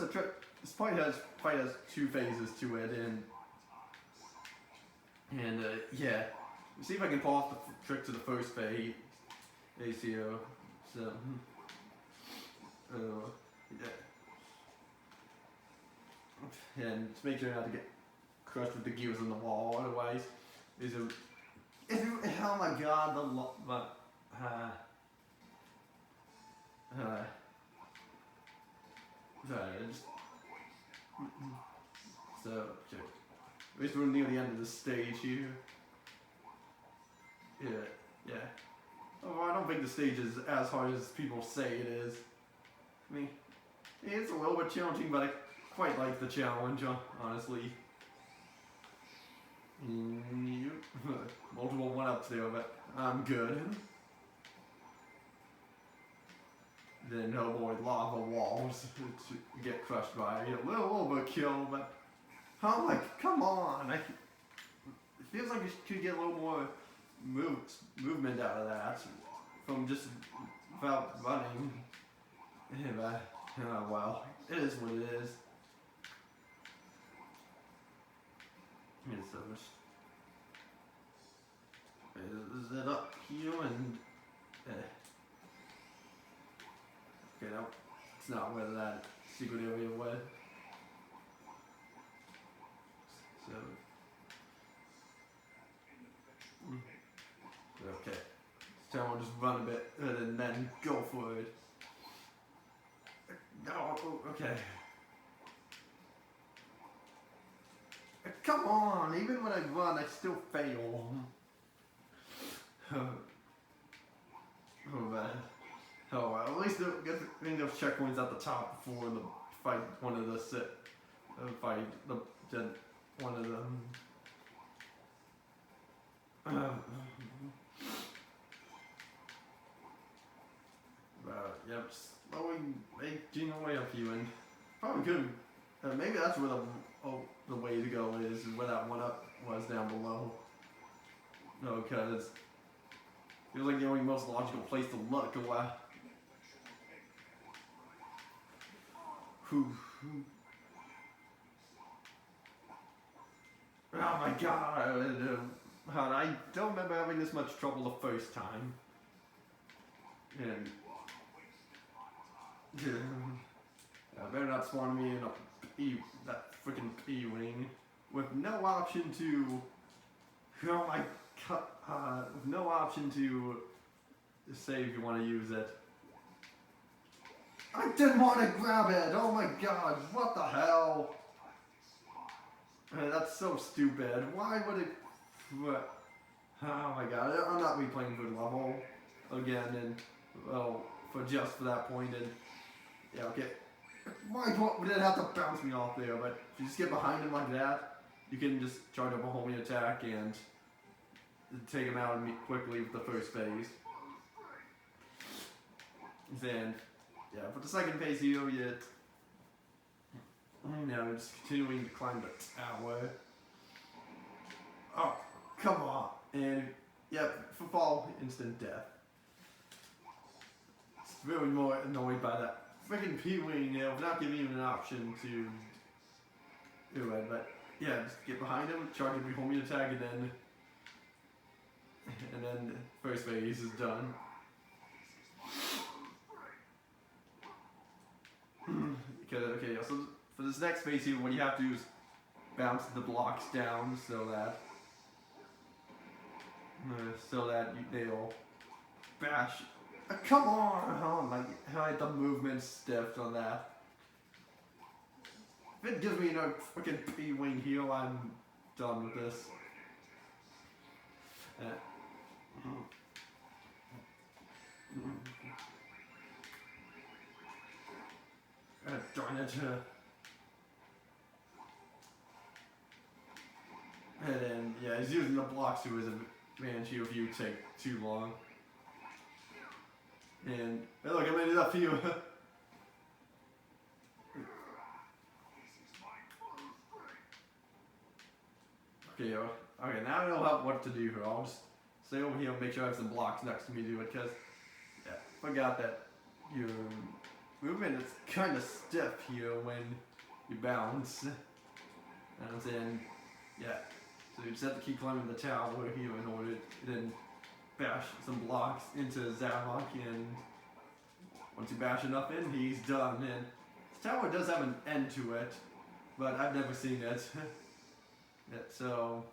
notice this fight has two phases to it, and yeah. See if I can pull off the trick to the first phase. ACO. So, yeah. And just make sure not to get crushed with the gears on the wall. Otherwise, oh my god, just, so, check. At least we're near the end of the stage here. Yeah. Oh, I don't think the stage is as hard as people say it is. I mean, it's a little bit challenging, but I quite like the challenge, honestly. Multiple one-ups there, but I'm good. Then, oh boy, lava walls to get crushed by. A little overkill, but I'm like, come on. It feels like you could get a little more movement out of that from just without running. But, oh well, it is what it is. It's so much. Is it up here and okay, no, it's not where that secret area was. So okay, so I'll just run a bit and then go for it. No, okay. Come on, even when I run, I still fail. Oh man. Oh well, at least get those checkpoints at the top before the fight one of the one of them. Yep, slowly making away a few, and probably could. Maybe that's where the way to go is where that one up was down below. No, because it feels like the only most logical place to look. Oh my god! I don't remember having this much trouble the first time. And I better not spawn me in that freaking P-wing with no option to. Oh my god! With no option to say if you want to use it. I didn't want to grab it! Oh my god, what the hell? That's so stupid. Why would it... Oh my god, I'm not replaying good level again, and, well, for that point, and, yeah, okay. Why would it have to bounce me off there? But if you just get behind him like that, you can just charge up a homing attack and take him out quickly with the first phase. Then, yeah, for the second phase here, now just continuing to climb the tower. Oh, come on. And, yeah, for fall, instant death. It's really more annoyed by that freaking P-wing, not giving you an option to do it. But, yeah, just get behind him, charge up your homing attack, and then first phase is done. Okay, so for this next phase here, what you have to do is bounce the blocks down so that they'll bash. Come on! Oh my! How the movement's stiffed on that. If it gives me no freaking P-wing heal, I'm done with this. Darn it. And then, yeah, he's using the blocks to his advantage if you take too long. And, hey, look, I made it up for you. Okay, now I know what to do here. I'll just stay over here and make sure I have some blocks next to me to do it, because, yeah, forgot that you movement is kind of stiff here when you bounce. And then, yeah, so you just have to keep climbing the tower here in order to then bash some blocks into Zavok, and once you bash enough in, he's done. And this tower does have an end to it, but I've never seen it. Yeah, so,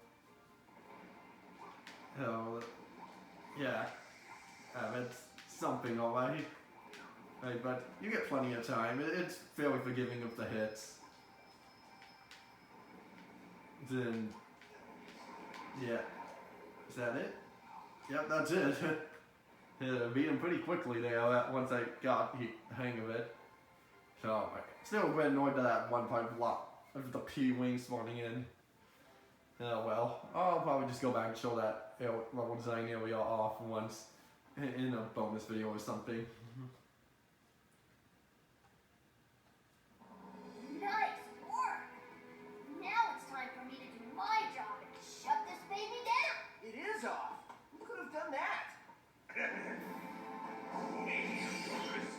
yeah, it's something alright. Right, but you get plenty of time. It's fairly forgiving of the hits. Then, yeah, is that it? Yep, that's it. Yeah, beat him pretty quickly there once I got the hang of it. So, still a bit annoyed by that one part block of the P-Wing spawning in. Oh well, I'll probably just go back and show that level design area off once in a bonus video or something. Nice work! Now it's time for me to do my job and shut this baby down! It is off. Who could have done that? Maybe yours.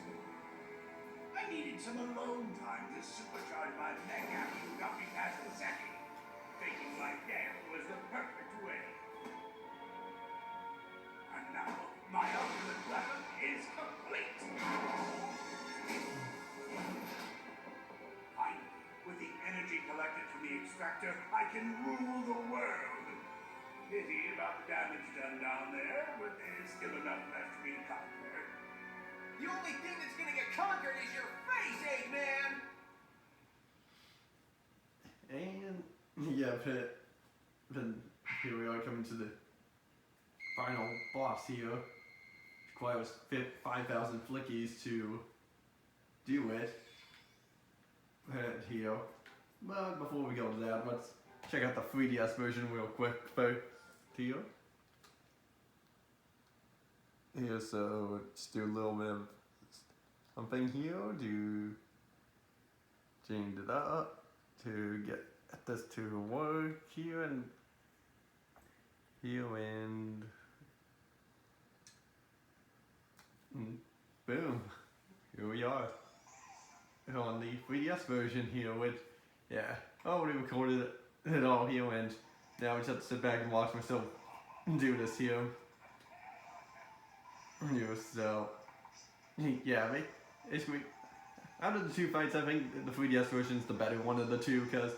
I needed some alone time to supercharge my mech after you got me past the second. Thinking my death was the perfect way. And now, my ultimate weapon is complete. Finally, with the energy collected from the extractor, I can rule the world. Pity about the damage done down there, but there's still enough left for me to conquer. The only thing that's gonna get conquered is your face, Eggman! And yeah, then here we are coming to the final boss here. Requires 5,000 flickies to do it. Here. But before we go to that, let's check out the 3DS version real quick first here. Here, so just do a little bit of something here, change it up to get this to work here and here, and boom, here we are on the 3DS version here with, yeah, I already recorded it all here, and now I just have to sit back and watch myself do this here. So, yeah, basically, out of the two fights, I think the 3DS version is the better one of the two, because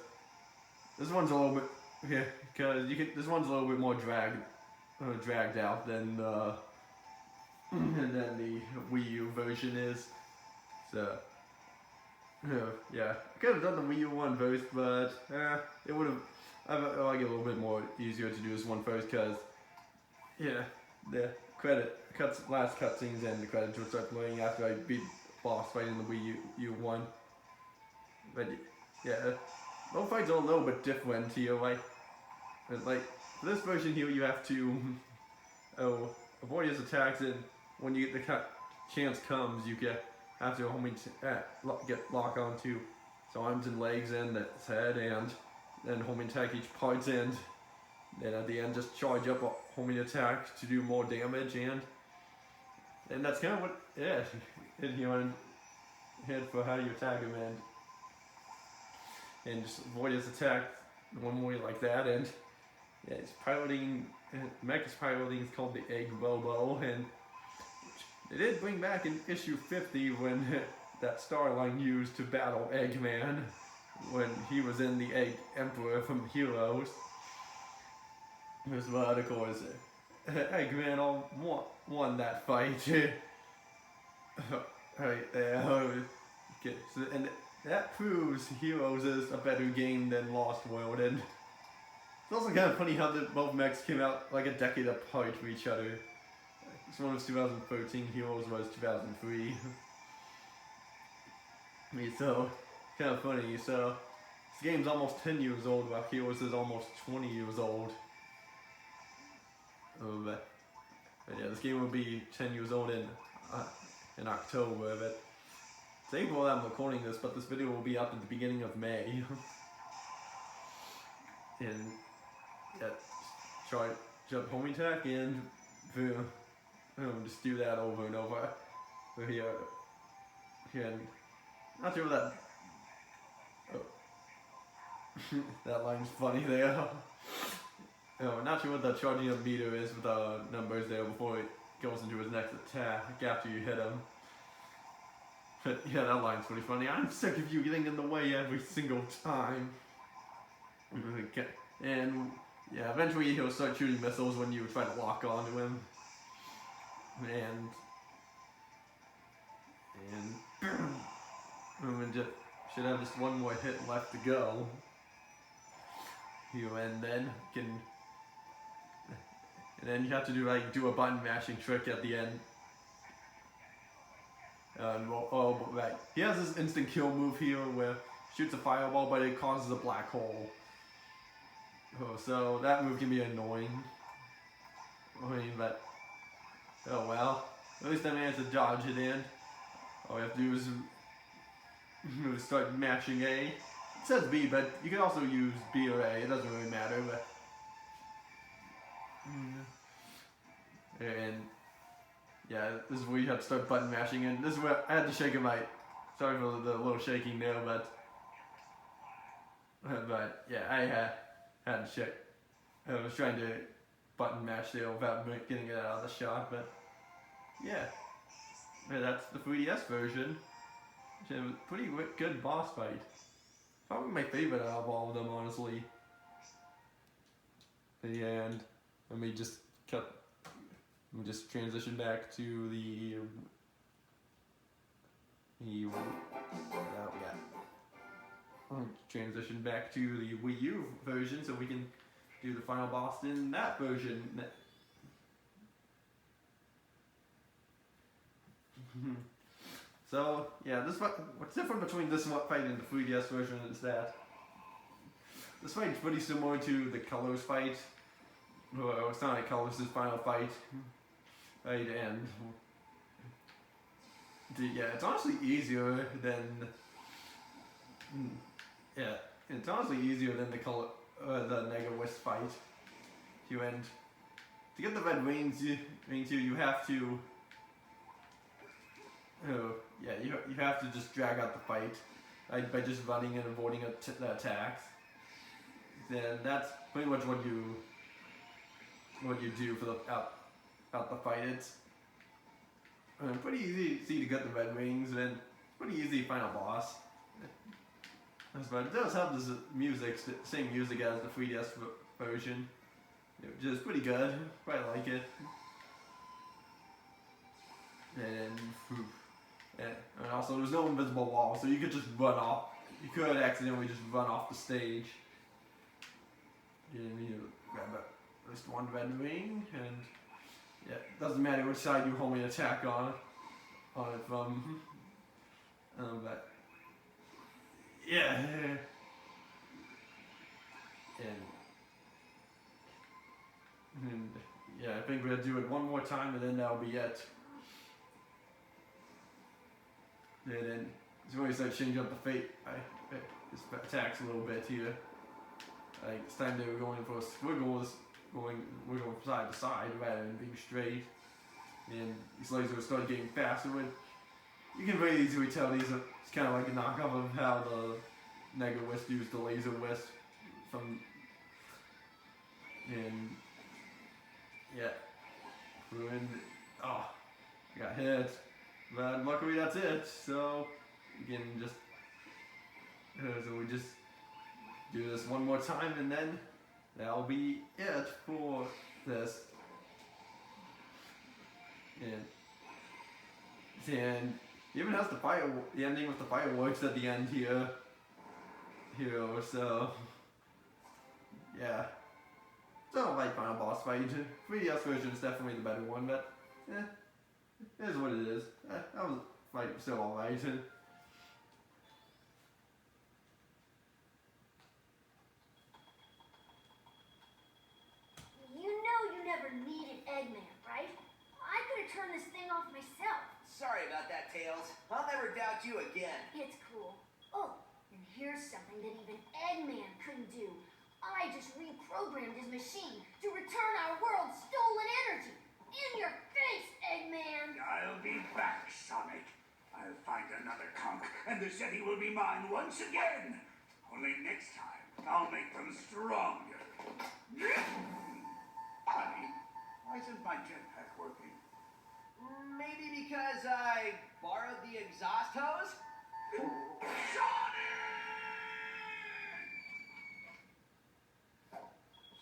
this one's a little bit, this one's a little bit more dragged out than the Wii U version is. So, yeah, I could have done the Wii U one first, but it would have. I like it a little bit more easier to do this one first, because yeah, the last cutscenes and the credits would start playing after I beat the boss fight in the Wii U one. But yeah, both fights are a little bit different here. Like for this version here, you have to avoid his attacks, and when you get the chance comes, you have to get lock onto his arms and legs and his head, and then homing attack each part, and then at the end just charge up a homing attack to do more damage, and that's kind of what, yeah, and you want to head for how you attack him, and just avoid his attack one way like that, and yeah, it's piloting, mech is piloting, it's called the Egg Bobo, and they did bring back in issue 50 when that Starline used to battle Eggman when he was in the Egg Emperor from Heroes. But of course, Eggman won that fight. Right there. Okay, so, and that proves Heroes is a better game than Lost World, and it's also kind of funny how both mechs came out like a decade apart from each other. This one was 2013, Heroes was 2003. So, kind of funny. So, this game's almost 10 years old, while Heroes is almost 20 years old. But yeah, this game will be 10 years old in October. But it's April that I'm recording this, but this video will be up at the beginning of May. And yeah, try jump homing attack and boom. Just do that over and over. So here, And not sure what that. Oh. That line's funny there. Oh, not sure what the charging up meter is with the numbers there before it goes into his next attack after you hit him. But yeah, that line's pretty funny. I'm sick of you getting in the way every single time. Okay. And yeah, eventually he'll start shooting missiles when you try to lock onto him. And just should have just one more hit left to go. And then you have to do a button mashing trick at the end. Right. He has this instant kill move here where shoots a fireball, but it causes a black hole. Oh, so that move can be annoying. But oh well. At least I managed to dodge it in. All we have to do is start mashing A. It says B, but you can also use B or A. It doesn't really matter, but. And yeah, this is where you have to start button mashing, and this is where I had to shake my. Sorry for the little shaking there, but yeah, I had to shake. I was trying to button mash there without getting it out of the shot, but yeah, that's the 3DS version. It's a pretty good boss fight. Probably my favorite out of all of them, honestly. And let me just transition back to the transition back to the Wii U version so we can do the final boss in that version. So yeah, what's different between this fight and the 3DS version is that this fight is pretty similar to the Colors fight. Well, it's not like Colors' final fight, right? And yeah, it's honestly easier than the Nega West fight. To get the red rings, you have to. You have to just drag out the fight, right, by just running and avoiding the attacks. Then that's pretty much what you do for out the fight. It's pretty easy to get the red rings, and pretty easy final boss. But it does have this same music as the 3DS version, which is pretty good. Quite like it. And also there's no invisible wall, so you could just run off. You could accidentally just run off the stage. And you grab at least one red ring, and yeah, it doesn't matter which side you homing attack on it from. But yeah, and yeah, I think we'll do it one more time, and then that'll be it. And then so when we start changing up the fate, just attacks a little bit here. Like this time they were going for squiggles, we're going from side to side rather than being straight. And these lasers start getting faster. And you can very easily tell these are it's kind of like a knockoff of how the Nega West used the Laser West from. And yeah, got hit. But luckily that's it, so we can just do this one more time, and then that'll be it for this. And it even has the ending with the fireworks at the end here, so yeah. So like final boss fight, 3DS version is definitely the better one, but it is what it is. That was fight still alright. You know you never needed Eggman, right? I could have turned this thing off myself. Sorry about that, Tails. I'll never doubt you again. It's cool. Oh, and here's something that even Eggman couldn't do. I just reprogrammed his machine to return our world's stolen energy. In your face, Eggman! I'll be back, Sonic. I'll I'll find another conch, and the city will be mine once again. Only next time, I'll make them stronger. Honey, why isn't my jetpack working? Maybe because I borrowed the exhaust hose?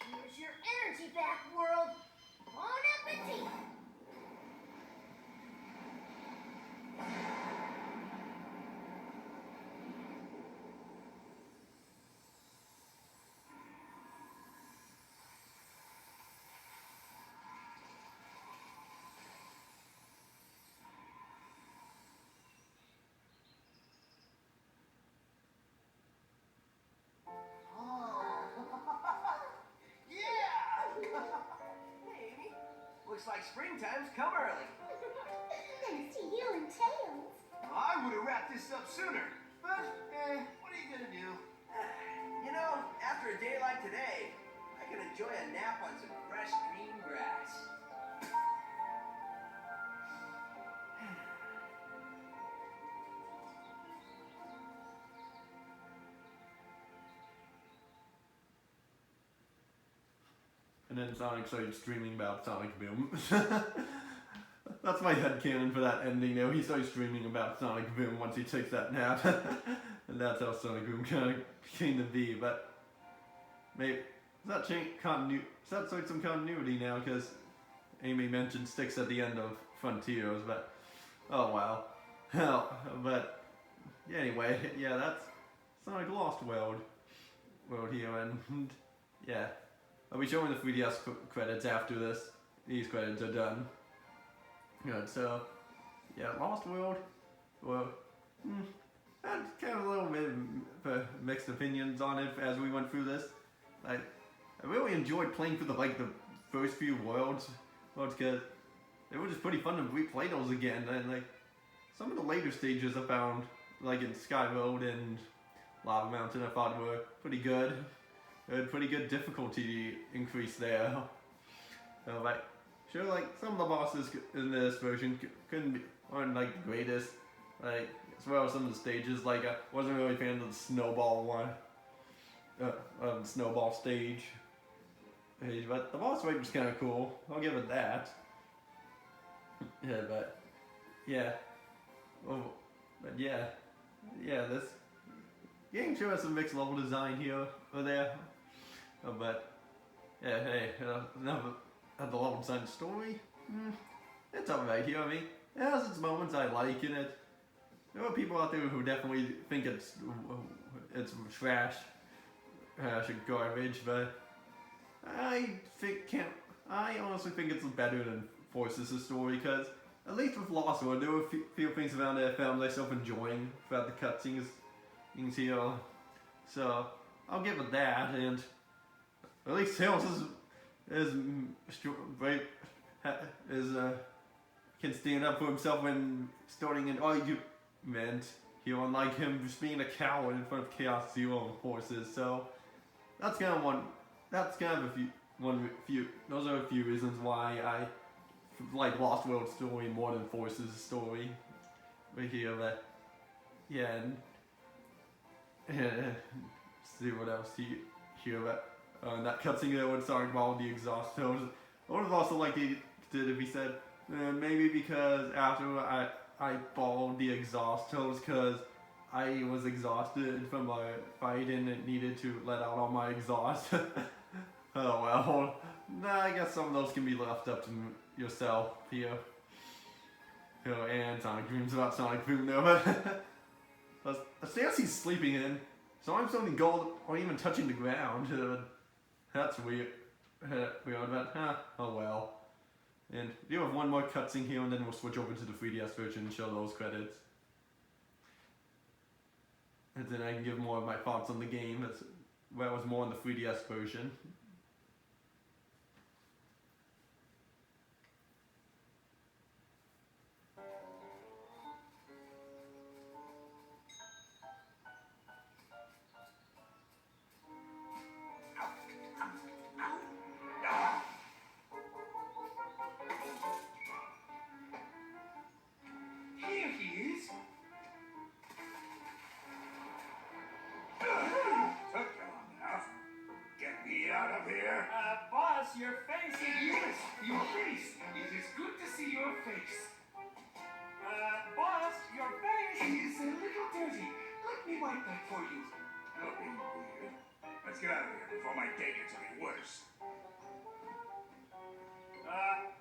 Here's your energy back, world. Bon appetit. Hey, Amy. Looks like springtime's come early. Thanks to you and Tails. I would have wrapped this up sooner. But, what are you gonna do? You know, after a day like today, I can enjoy a nap on some fresh green grass. And then Sonic started streaming about Sonic Boom. That's my headcanon for that ending though. He started streaming about Sonic Boom once he takes that nap. And that's how Sonic Boom kind of came to be. But maybe does that change continuity? Does that start some continuity now? Because Amy mentioned Styx at the end of Frontiers, but oh wow. Hell, but yeah, anyway, yeah, that's Sonic Lost World here, and yeah, I'll be showing the 3DS credits after this. These credits are done. Good, so yeah, Lost World. Well, had kind of a little bit of mixed opinions on it as we went through this. I really enjoyed playing through the first few worlds because they were just pretty fun to replay those again. And like some of the later stages I found, like in Sky Road and Lava Mountain, I thought were pretty good. They had pretty good difficulty increase there. So like, sure, like some of the bosses in this version aren't like the greatest. Like as well as some of the stages, like I wasn't really a fan of the snowball one, snowball stage. But the boss fight was kind of cool. I'll give it that. Yeah, but yeah, this game sure has some mixed level design here or there. But yeah, hey, another the level design story. It's alright here. I mean, it has its moments I like in it. There are people out there who definitely think it's trash and garbage, but I honestly think it's better than Forces' story, because at least with Lost World, there were a few things around there I found myself enjoying throughout the cutscenes here. So I'll give it that, and at least Tails can stand up for himself when starting an argument here, unlike him just being a coward in front of Chaos Zero and Forces. So that's kind of those are a few reasons why I like Lost World story more than Forces story. Right here, but yeah, and see what else here, but that cutscene there when Sonic borrowed the exhaust hose. I would have also liked it if he said, maybe because after I borrowed the exhaust hose because I was exhausted from my fight and it needed to let out all my exhaust. Oh well, nah, I guess some of those can be left up to yourself here. And Sonic dreams about Sonic Boom there, but Stancy's sleeping in, so I'm still in gold or even touching the ground. That's weird. But oh well. And we have one more cutscene here, and then we'll switch over to the 3DS version and show those credits. And then I can give more of my thoughts on the game. That was more on the 3DS version. Here he is. your face. Yes, your face. It is good to see your face. Boss, your face is a little dirty. Let me wipe that for you. Don't be weird. Let's get out of here before my day gets any worse.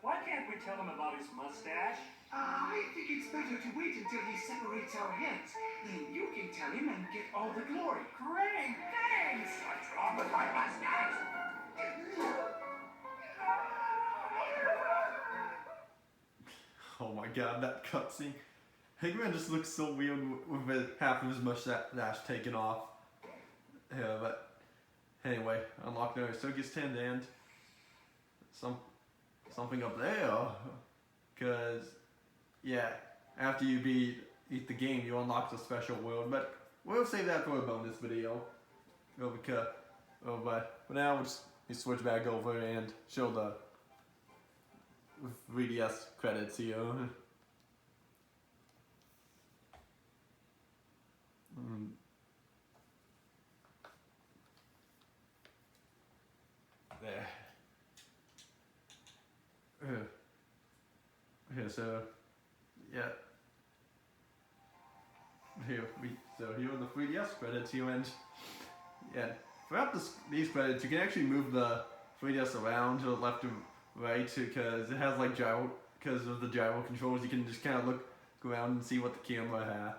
Why can't we tell him about his mustache? I think it's better to wait until he separates our heads. Then you can tell him and get all the glory. Great, thanks! What's wrong with my mustache? Oh my god, that cutscene. Eggman just looks so weird with half of his mustache taken off. Yeah, but anyway, unlock the Circus tent and something up there. Cause yeah, after you beat the game, you unlock the special world. But we'll save that for a bonus video. But for now, we switch back over and show the 3DS credits here. There. Okay, so yeah. Here are the 3DS credits here, and yeah, throughout these credits you can actually move the 3DS around to the left and right because it has like because of the gyro controls. You can just kind of look around and see what the camera has,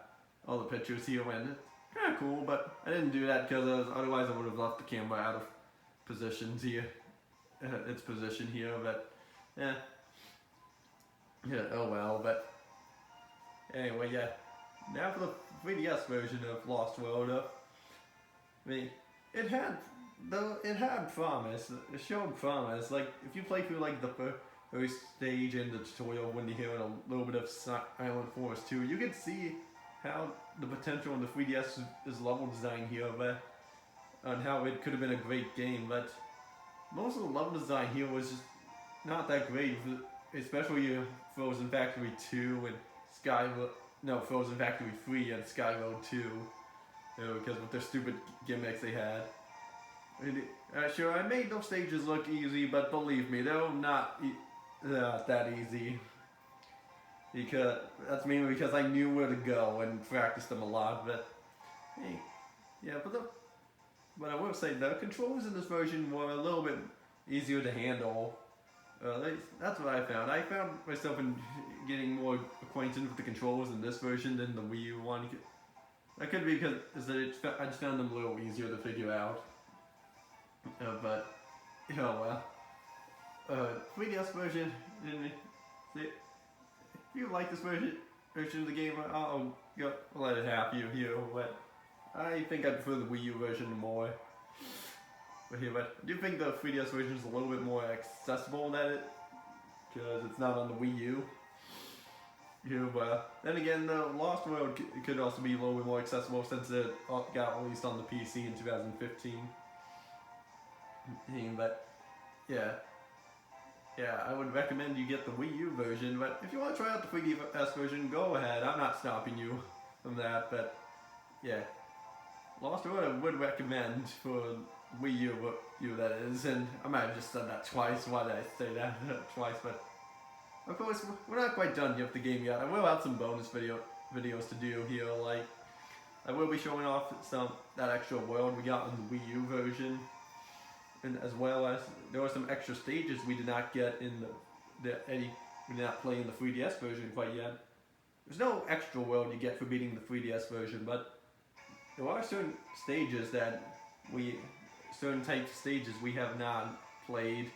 all the pictures here, and it's kind of cool. But I didn't do that because otherwise I would have left the camera out of positions here, its position here. But yeah, oh well. But anyway, yeah. Now for the 3DS version of Lost World. I mean, it had promise. It showed promise. Like if you play through like the first stage in the tutorial, Windy Hill, and a little bit of Island Forest 2, you could see how the potential in the 3DS is level design here, but and how it could have been a great game. But most of the level design here was just not that great, especially Frozen Factory 2 and Frozen Factory 3 and Sky Road 2, because with their stupid gimmicks they had. Sure, I made those stages look easy, but believe me, they're not that easy. Because that's mainly because I knew where to go and practiced them a lot. But hey, yeah, but I will say the controls in this version were a little bit easier to handle. That's what I found. I found myself getting more acquainted with the controls in this version than the Wii U one. That could be because I just found them a little easier to figure out. But, well. 3DS version, if you like this version of the game, I'll let it have you here. But I think I prefer the Wii U version more. But I do think the 3DS version is a little bit more accessible than it, because it's not on the Wii U. But then again, the Lost World could also be a little bit more accessible since it got released on the PC in 2015. But yeah, I would recommend you get the Wii U version. But if you want to try out the 3DS version, go ahead. I'm not stopping you from that. But yeah, Lost World I would recommend for Wii U, that is, and I might have just said that twice. Why did I say that twice? But of course, we're not quite done with the game yet. I will have some bonus videos to do here. Like I will be showing off that extra world we got in the Wii U version, and as well as there were some extra stages we did not get in we did not play in the 3DS version quite yet. There's no extra world you get for beating the 3DS version, but there are certain stages certain types of stages we have not played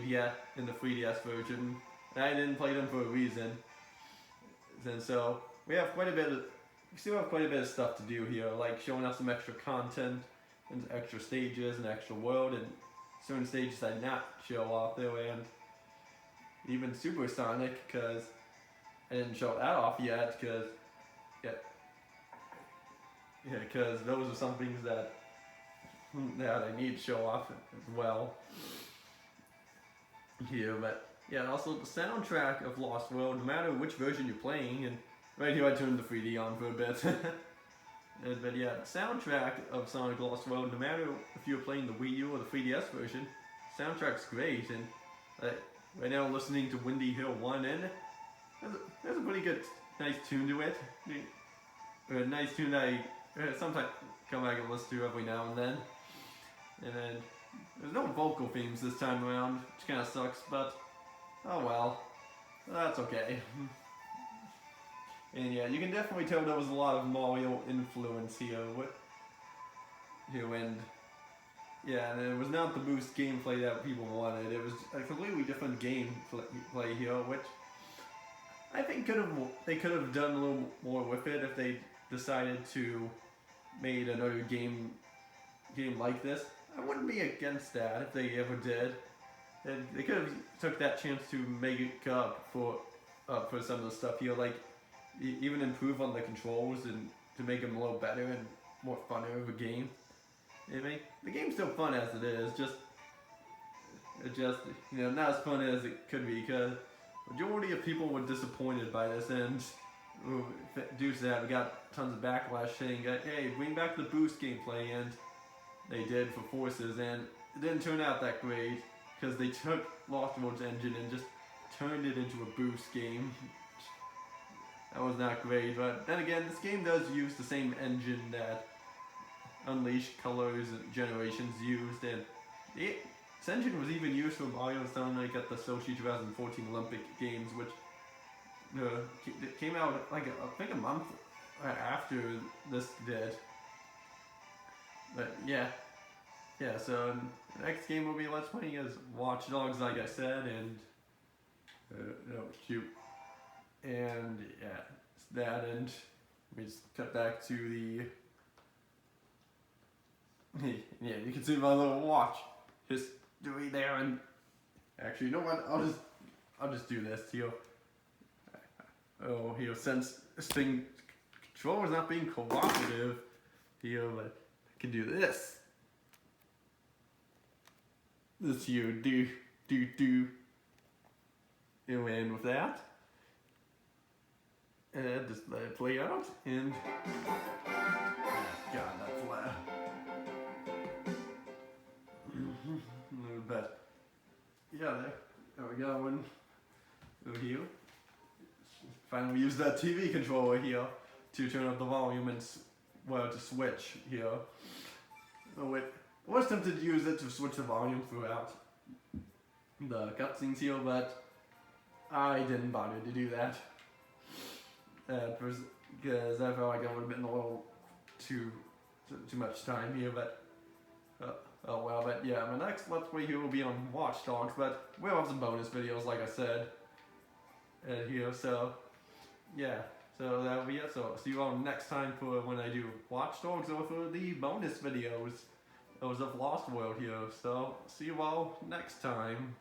yet in the 3DS version, and I didn't play them for a reason. And so we still have quite a bit of stuff to do here, like showing us some extra content and extra stages and extra world, and certain stages I did not show off there, and even Supersonic, because I didn't show that off yet, because those are some things that I need to show off as well here. But yeah, also the soundtrack of Lost World, no matter which version you're playing, and right here I turned the 3D on for a bit. But yeah, the soundtrack of Sonic Lost World, no matter if you're playing the Wii U or the 3DS version, soundtrack's great, and right now listening to Windy Hill 1, and there's a pretty good, nice tune to it. A nice tune that I sometimes come back and listen to every now and then. And then there's no vocal themes this time around, which kind of sucks, but oh well, that's okay. And yeah, you can definitely tell there was a lot of Mario influence here. And yeah, and it was not the boost gameplay that people wanted. It was a completely different gameplay here, which I think they could have done a little more with it if they decided to made another game like this. I wouldn't be against that if they ever did. And they could have took that chance to make it up for some of the stuff here, like even improve on the controls and to make them a little better and more funner of a game. I mean, the game's still fun as it is, just not as fun as it could be, because majority of people were disappointed by this, and due to that we got tons of backlash saying that, hey, bring back the boost gameplay, and they did for Forces, and it didn't turn out that great because they took Lost World's engine and just turned it into a boost game. That was not great, but then again, this game does use the same engine that Unleashed Colors Generations used, and this engine was even used for Mario and Sonic at the Sochi 2014 Olympic Games, which came out like I think a month after this did. But yeah, so the next game we'll be Let's Playing is Watch Dogs, like I said, and shoot. And yeah, it's that, and we just cut back to the yeah, you can see my little watch history there, and actually, you know what? I'll just do this here. Oh, here, since this controller's not being cooperative here, but I can do this. This here, do, and with that. And just let it play out, and God, that's loud. But yeah, there we go. And over here, finally use that TV controller here to turn up the volume and to switch here. Oh wait, I was tempted to use it to switch the volume throughout the cutscenes here, but I didn't bother to do that. Because I felt like I would have been a little too much time here, but oh well. But yeah, my next Let's Play here will be on Watch Dogs, but we'll have some bonus videos, like I said, here. So yeah, so that'll be it. So see you all next time for when I do Watch Dogs, or for the bonus videos, those of Lost World here. So see you all next time.